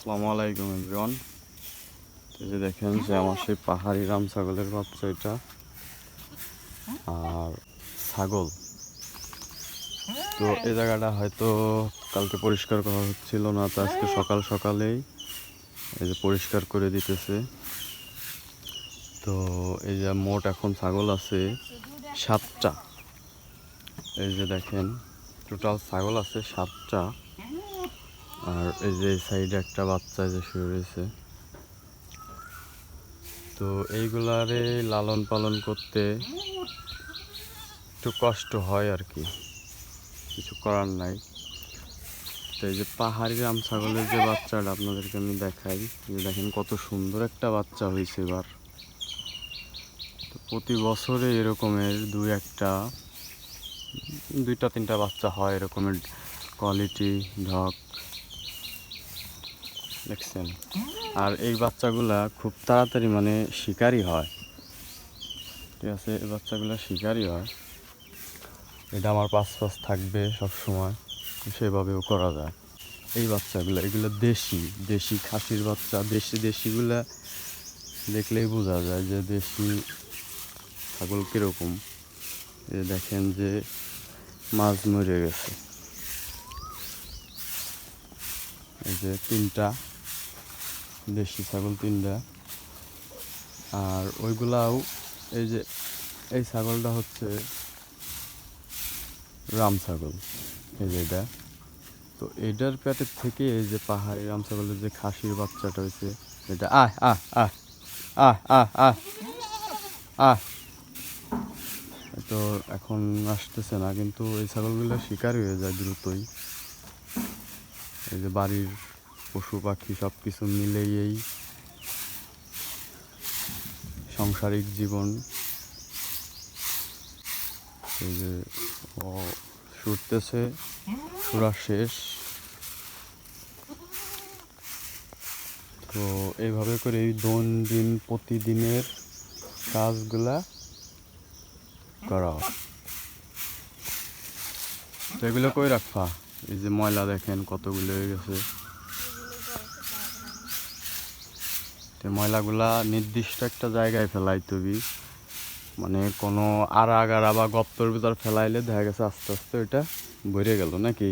আসসালামু আলাইকুম এভরিওয়ান। এই যে দেখেন যে আমার সেই পাহাড়ি রাম ছাগলের বাচ্চা এটা, আর ছাগল। তো এই জায়গাটা হয়তো কালকে পরিষ্কার করা হচ্ছিল না, তো আজকে সকাল সকালেই এই যে পরিষ্কার করে দিতেছে। তো এই যে মোট এখন ছাগল আছে 7টা। এই যে দেখেন টোটাল ছাগল আছে 7টা। আর এই যে সাইডে একটা বাচ্চা যে শুয়ে রয়েছে। তো এইগুলারে লালন পালন করতে একটু কষ্ট হয় আর কি, কিছু করার নাই। তো এই যে পাহাড়ি রাম ছাগলের যে বাচ্চাটা আপনাদেরকে আমি দেখাই, যে দেখেন কত সুন্দর একটা বাচ্চা হয়েছে এবার। তো প্রতি বছরে এরকমের দুইটা তিনটা বাচ্চা হয় এরকমের কোয়ালিটি ঢক, দেখছেন। আর এই বাচ্চাগুলা খুব তাড়াতাড়ি মানে শিকারি হয়, ঠিক আছে। এই বাচ্চাগুলা শিকারি হয়, এটা আমার পাশ থাকবে সব সময়, সেভাবেও করা যায়। এই বাচ্চাগুলো এগুলো দেশি খাসির বাচ্চা। দেশিগুলা দেখলেই বোঝা যায় যে দেশি ছাগল কীরকম। এই দেখেন যে মাছ মরে গেছে, এই যে 3টা দেশি ছাগল 3টা। আর ওইগুলাও এই যে এই ছাগলটা হচ্ছে রাম ছাগল, এই যে এটা। তো এটার পেটের থেকে এই যে পাহাড়ি রাম ছাগলের যে খাসির বাচ্চাটা হয়েছে এটা। আহ আহ আহ আহ আহ আহ আহ তো এখন আসতেছে না, কিন্তু এই ছাগলগুলো শিকারি হয়ে যায় দ্রুতই। এই যে বাড়ির পশু পাখি সব কিছু মিলেই এই সাংসারিক জীবন। এই যে ও ছুটতেছে, ছুড়া শেষ। তো এইভাবে করে এই প্রতিদিনের কাজগুলা করা হয়। তো এগুলো কই রাখবা? এই যে ময়লা দেখেন কতগুলো হয়ে গেছে। তো ময়লাগুলা নির্দিষ্ট একটা জায়গায় ফেলাইতে হবে, মানে কোনো আগারা বা গর্তর ভিতর ফেলাইলে দেখা গেছে আস্তে আস্তে ওইটা ভরে গেল নাকি।